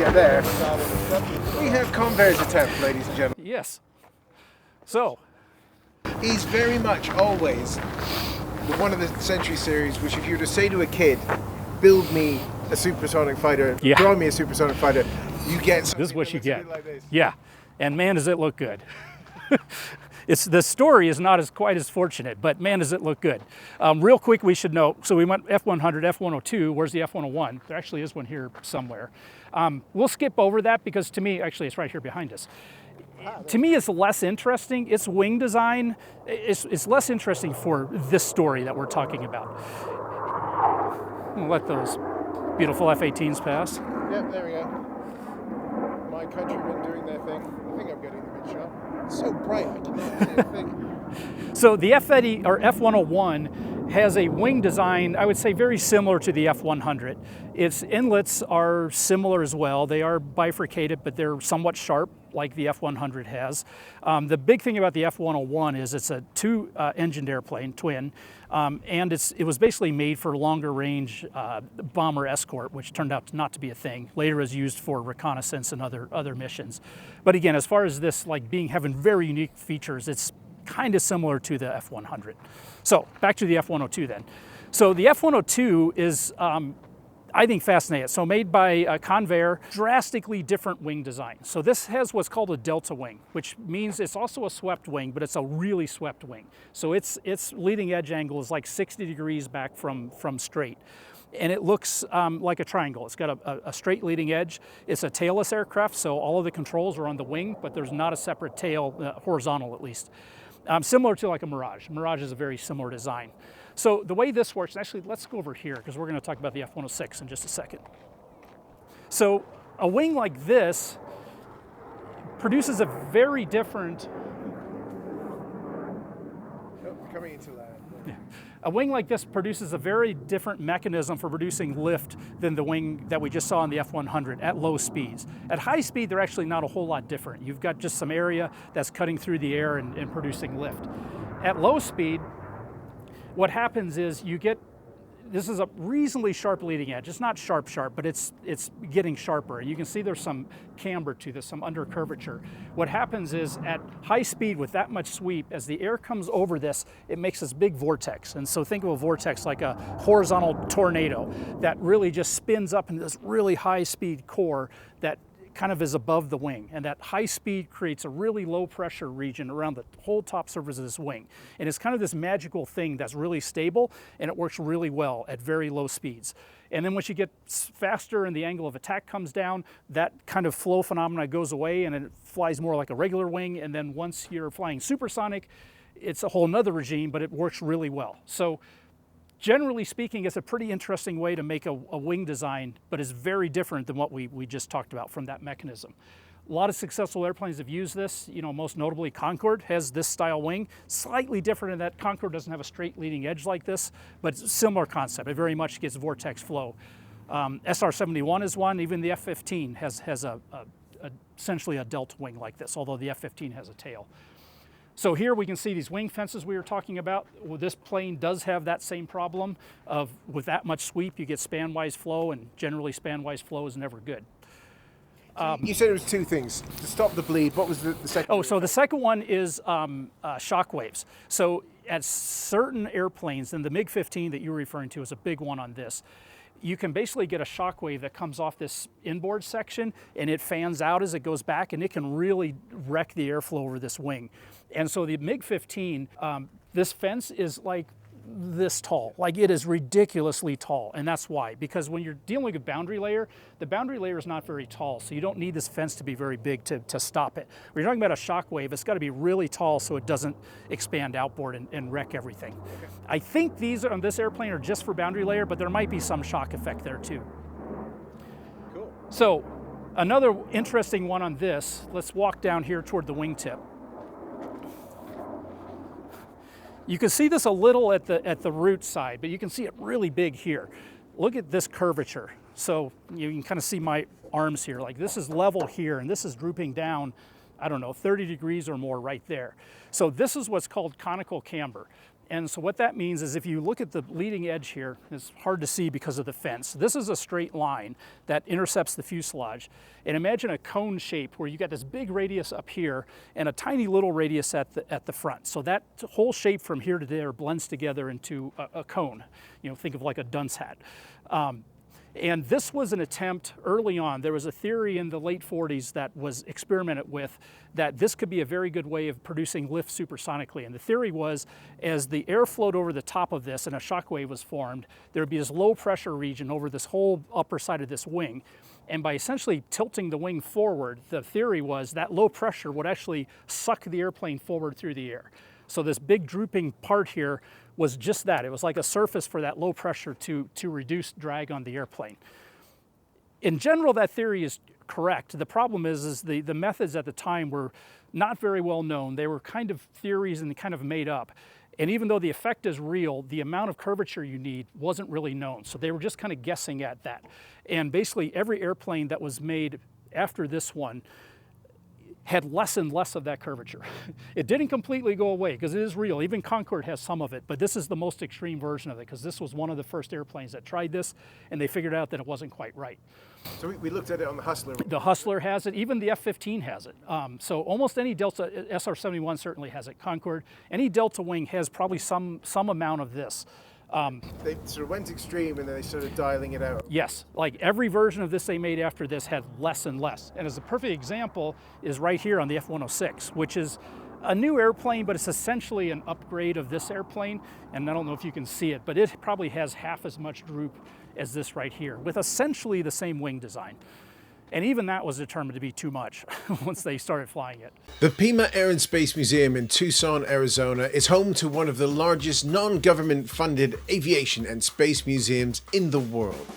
get there. We have Convair's attempt, ladies and gentlemen. Yes. So. He's very much always the one of the Century series, which if you were to say to a kid, build me a supersonic fighter, draw me a supersonic fighter, you get something. This is what you get. Like this. Yeah. And man, does it look good. The story is not quite as fortunate, but man, does it look good. Real quick, we should note, so we went F-100, F-102, where's the F-101? There actually is one here somewhere. We'll skip over that because to me, actually it's right here behind us. To me, it's less interesting. Its wing design is less interesting for this story that we're talking about. We'll let those beautiful F-18s pass. Yep, there we go. My countrymen doing their thing. I think I'm getting the good shot. It's so bright, I cannot see a thing. So the F-80 or F-101 has a wing design, I would say, very similar to the F-100. Its inlets are similar as well. They are bifurcated, but they're somewhat sharp, like the F-100 has. The big thing about the F-101 is it's a two-engined airplane, twin, and it was basically made for longer range bomber escort, which turned out not to be a thing. Later is used for reconnaissance and other missions. But again, as far as this having very unique features, it's kind of similar to the F-100. So back to the F-102 then. So the F-102 is, I think, fascinating. So made by Convair, drastically different wing design. So this has what's called a delta wing, which means it's also a swept wing, but it's a really swept wing. So its leading edge angle is like 60 degrees back from straight. And it looks like a triangle. It's got a straight leading edge. It's a tailless aircraft, so all of the controls are on the wing, but there's not a separate tail, horizontal at least. Similar to like a Mirage. Mirage is a very similar design. So the way this works, actually, let's go over here because we're going to talk about the F-106 in just a second. So a wing like this produces a very different... Coming into land. Yeah. A wing like this produces a very different mechanism for producing lift than the wing that we just saw in the F-100 at low speeds. At high speed, they're actually not a whole lot different. You've got just some area that's cutting through the air and producing lift. At low speed, what happens is this is a reasonably sharp leading edge. It's not sharp, but it's getting sharper. You can see there's some camber to this, some under curvature. What happens is at high speed with that much sweep, as the air comes over this, it makes this big vortex. And so think of a vortex like a horizontal tornado that really just spins up into this really high speed core that kind of is above the wing, and that high speed creates a really low pressure region around the whole top surface of this wing. And it's kind of this magical thing that's really stable, and it works really well at very low speeds. And then once you get faster and the angle of attack comes down, that kind of flow phenomena goes away and it flies more like a regular wing. And then once you're flying supersonic, it's a whole nother regime, but it works really well. So generally speaking, it's a pretty interesting way to make a wing design, but it's very different than what we just talked about from that mechanism. A lot of successful airplanes have used this. Most notably Concorde has this style wing. Slightly different in that Concorde doesn't have a straight leading edge like this, but it's a similar concept. It very much gets vortex flow. SR-71 is one. Even the F-15 has essentially a delta wing like this, although the F-15 has a tail. So here we can see these wing fences we were talking about. Well, this plane does have that same problem of with that much sweep, you get span-wise flow, and generally span-wise flow is never good. You said it was two things. To stop the bleed, what was the second? Oh, so the second one is shock waves. So at certain airplanes, and the MiG-15 that you were referring to is a big one on this, you can basically get a shock wave that comes off this inboard section and it fans out as it goes back, and it can really wreck the airflow over this wing. And so the MiG-15, this fence is like this tall, like it is ridiculously tall, and that's why, because when you're dealing with a boundary layer, the boundary layer is not very tall, so you don't need this fence to be very big to stop it. When you're talking about a shock wave, it's got to be really tall so it doesn't expand outboard and wreck everything. Okay. I think these on this airplane are just for boundary layer, but there might be some shock effect there too. Cool. So another interesting one on this, let's walk down here toward the wingtip. You can see this a little at the root side, but you can see it really big here. Look at this curvature. So you can kind of see my arms here. Like this is level here, and this is drooping down, I don't know, 30 degrees or more right there. So this is what's called conical camber. And so what that means is if you look at the leading edge here, it's hard to see because of the fence. This is a straight line that intercepts the fuselage. And imagine a cone shape where you got this big radius up here and a tiny little radius at the front. So that whole shape from here to there blends together into a cone. You know, think of like a dunce hat. And this was an attempt early on. There was a theory in the late 40s that was experimented with that this could be a very good way of producing lift supersonically. And the theory was as the air flowed over the top of this and a shock wave was formed, there would be this low pressure region over this whole upper side of this wing. And by essentially tilting the wing forward, the theory was that low pressure would actually suck the airplane forward through the air. So this big drooping part here was just that. It was like a surface for that low pressure to reduce drag on the airplane. In general, that theory is correct. The problem is the methods at the time were not very well known. They were kind of theories and kind of made up. And even though the effect is real, the amount of curvature you need wasn't really known. So they were just kind of guessing at that. And basically every airplane that was made after this one had less and less of that curvature. It didn't completely go away because it is real. Even Concorde has some of it, but this is the most extreme version of it because this was one of the first airplanes that tried this and they figured out that it wasn't quite right. So we looked at it on the Hustler. The Hustler has it, even the F-15 has it. So almost any Delta, SR-71 certainly has it. Concorde, any Delta wing has probably some amount of this. They sort of went extreme and then they started dialing it out. Yes, like every version of this they made after this had less and less. And as a perfect example is right here on the F-106, which is a new airplane, but it's essentially an upgrade of this airplane. And I don't know if you can see it, but it probably has half as much droop as this right here, with essentially the same wing design. And even that was determined to be too much once they started flying it. The Pima Air and Space Museum in Tucson, Arizona is home to one of the largest non-government funded aviation and space museums in the world.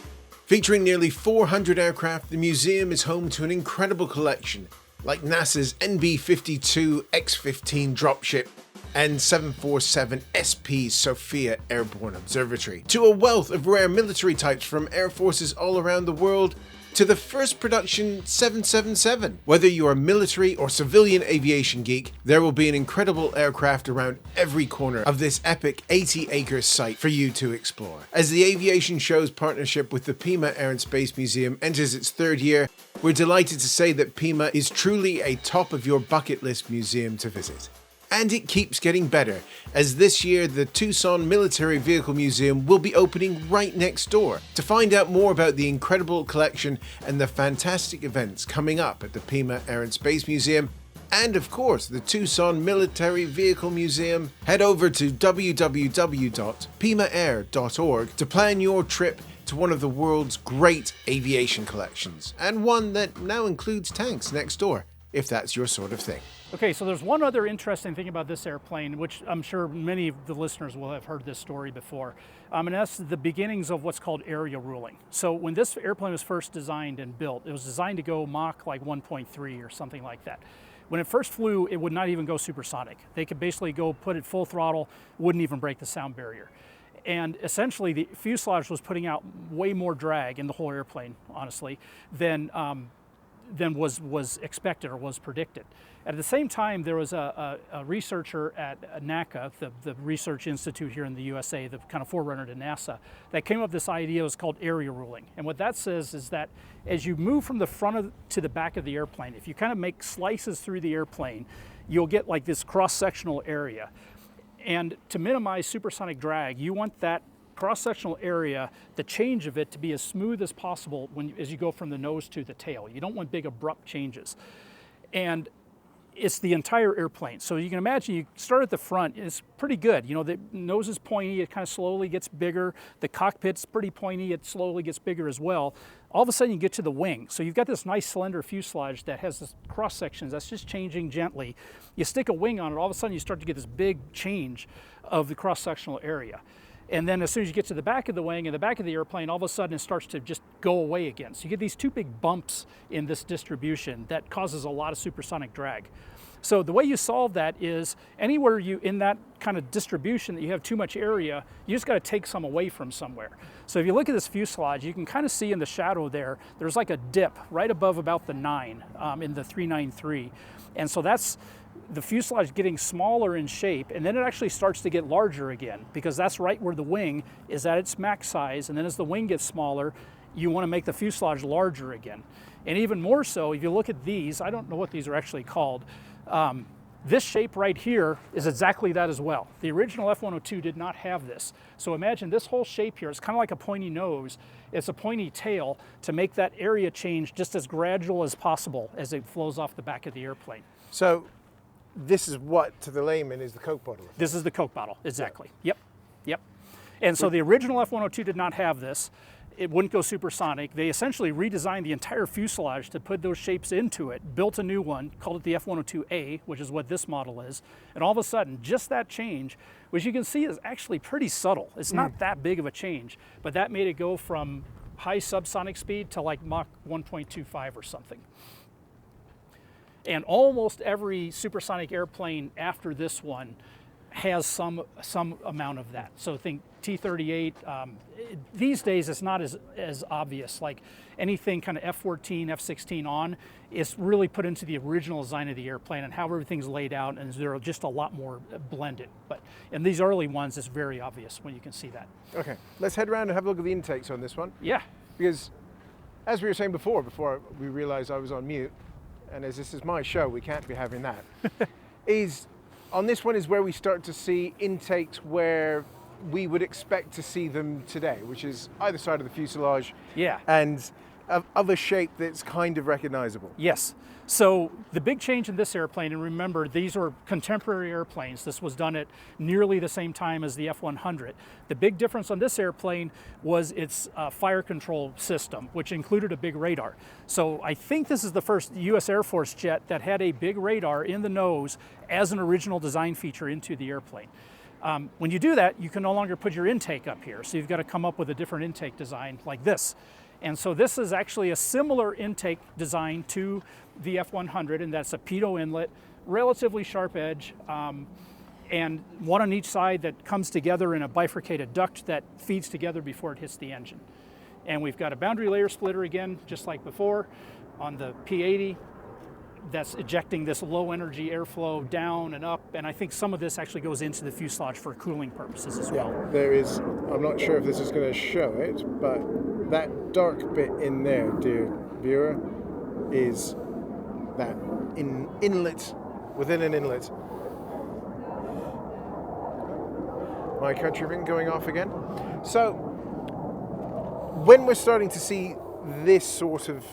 Featuring nearly 400 aircraft, the museum is home to an incredible collection like NASA's NB-52 X-15 dropship and 747 SP Sophia Airborne Observatory, to a wealth of rare military types from air forces all around the world, to the first production 777. Whether you are a military or civilian aviation geek, there will be an incredible aircraft around every corner of this epic 80-acre site for you to explore. As the Aviation Show's partnership with the Pima Air and Space Museum enters its third year, we're delighted to say that Pima is truly a top of your bucket list museum to visit. And it keeps getting better, as this year the Tucson Military Vehicle Museum will be opening right next door. To find out more about the incredible collection and the fantastic events coming up at the Pima Air and Space Museum, and of course the Tucson Military Vehicle Museum, head over to www.pimaair.org to plan your trip to one of the world's great aviation collections, and one that now includes tanks next door, if that's your sort of thing. Okay, so there's one other interesting thing about this airplane, which I'm sure many of the listeners will have heard this story before. And that's the beginnings of what's called area ruling. So when this airplane was first designed and built, it was designed to go Mach like 1.3 or something like that. When it first flew, it would not even go supersonic. They could basically go put it full throttle, wouldn't even break the sound barrier. And essentially the fuselage was putting out way more drag in the whole airplane, honestly, than was expected or was predicted. At the same time, there was a researcher at NACA, the research institute here in the USA, the kind of forerunner to NASA, that came up with this idea. It was called area ruling. And what that says is that as you move from the front to the back of the airplane, if you kind of make slices through the airplane, you'll get like this cross-sectional area. And to minimize supersonic drag, you want that cross-sectional area, the change of it, to be as smooth as possible as you go from the nose to the tail. You don't want big abrupt changes. And it's the entire airplane. So you can imagine you start at the front, it's pretty good. You know, the nose is pointy, it kind of slowly gets bigger. The cockpit's pretty pointy, it slowly gets bigger as well. All of a sudden you get to the wing. So you've got this nice slender fuselage that has this cross sections that's just changing gently. You stick a wing on it, all of a sudden you start to get this big change of the cross-sectional area. And then as soon as you get to the back of the wing and the back of the airplane, all of a sudden it starts to just go away again. So you get these two big bumps in this distribution that causes a lot of supersonic drag. So the way you solve that is anywhere you in that kind of distribution that you have too much area, you just got to take some away from somewhere. So if you look at this fuselage, you can kind of see in the shadow there, there's like a dip right above about the 9 in the 393. And so that's the fuselage getting smaller in shape, and then it actually starts to get larger again, because that's right where the wing is at its max size, and then as the wing gets smaller, you want to make the fuselage larger again. And even more so, if you look at these, I don't know what these are actually called, this shape right here is exactly that as well. The original F-102 did not have this. So imagine this whole shape here, it's kind of like a pointy nose, it's a pointy tail to make that area change just as gradual as possible as it flows off the back of the airplane. So this is what, to the layman, is the Coke bottle? This is the Coke bottle, exactly. Yep, yep. And so the original F-102 did not have this. It wouldn't go supersonic. They essentially redesigned the entire fuselage to put those shapes into it, built a new one, called it the F-102A, which is what this model is. And all of a sudden, just that change, which you can see is actually pretty subtle. It's not that big of a change, but that made it go from high subsonic speed to like Mach 1.25 or something. And almost every supersonic airplane after this one has some amount of that. So think T-38. These days it's not as obvious. Like anything kind of F-14, F-16 on is really put into the original design of the airplane and how everything's laid out, and they're just a lot more blended. But in these early ones, it's very obvious when you can see that. Okay, let's head around and have a look at the intakes on this one. Yeah. Because as we were saying before we realized I was on mute, and as this is my show, we can't be having that, on this one is where we start to see intakes where we would expect to see them today, which is either side of the fuselage, yeah, and of a shape that's kind of recognizable. Yes. So the big change in this airplane, and remember, these are contemporary airplanes. This was done at nearly the same time as the F-100. The big difference on this airplane was its fire control system, which included a big radar. So I think this is the first U.S. Air Force jet that had a big radar in the nose as an original design feature into the airplane. When you do that, you can no longer put your intake up here. So you've got to come up with a different intake design like this. And so this is actually a similar intake design to the F-100, and that's a pitot inlet, relatively sharp edge, and one on each side that comes together in a bifurcated duct that feeds together before it hits the engine. And we've got a boundary layer splitter again, just like before, on the P-80. That's ejecting this low energy airflow down and up, and I think some of this actually goes into the fuselage for cooling purposes as well. Yeah, there is, I'm not sure if this is going to show it, but that dark bit in there, dear viewer, is that inlet within an inlet. My countryman going off again. So when we're starting to see this sort of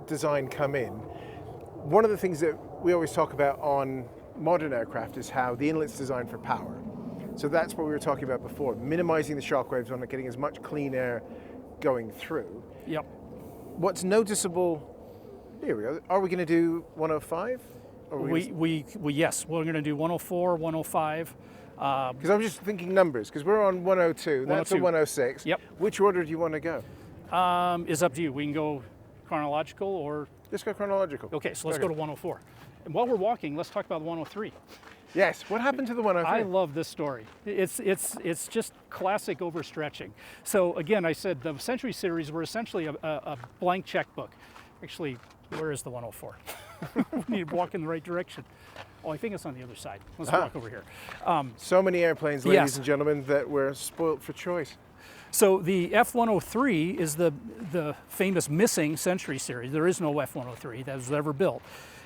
design come in, one of the things that we always talk about on modern aircraft is how the inlet's designed for power. So that's what we were talking about before, minimizing the shock waves on it, getting as much clean air going through. Yep. What's noticeable, here we go, are we going to do 105? Yes, we're going to do 104, 105. Because I'm just thinking numbers, because we're on 102, that's a 106. Yep. Which order do you want to go? It's up to you. We can go chronological or... Let's go chronological. Okay, so let's go to 104. And while we're walking, let's talk about the 103. Yes, what happened to the 103? I love this story. It's just classic overstretching. So again, I said the Century series were essentially a blank checkbook. Actually, where is the 104? We need to walk in the right direction. Oh, I think it's on the other side. Let's walk over here. So many airplanes, ladies and gentlemen, that were spoilt for choice. So the F-103 is the famous missing Century series. There is no F-103 that was ever built.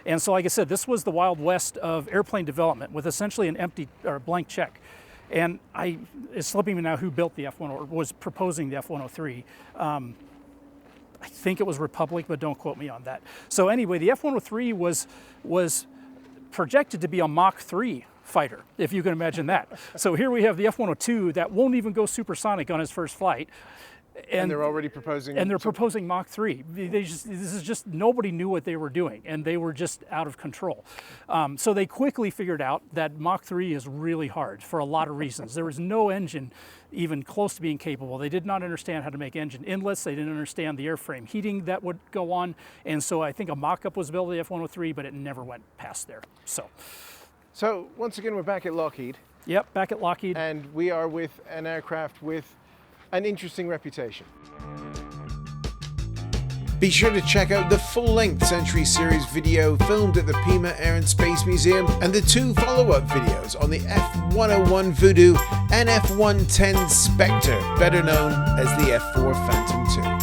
And so like I said, this was the Wild West of airplane development with essentially an empty or blank check. And it's slipping me now who built the F-103 or was proposing the F-103. I think it was Republic, but don't quote me on that. So anyway, the F-103 was projected to be a Mach 3 fighter, if you can imagine that. So here we have the F-102 that won't even go supersonic on its first flight. And they're already proposing... And they're proposing Mach 3. This is just, nobody knew what they were doing, and they were just out of control. So they quickly figured out that Mach 3 is really hard for a lot of reasons. There was no engine even close to being capable. They did not understand how to make engine inlets. They didn't understand the airframe heating that would go on. And so I think a mock-up was built of the F-103, but it never went past there. So once again, we're back at Lockheed. Yep, back at Lockheed. And we are with an aircraft with an interesting reputation. Be sure to check out the full-length Century Series video filmed at the Pima Air and Space Museum and the 2 follow-up videos on the F-101 Voodoo and F-110 Spectre, better known as the F-4 Phantom II.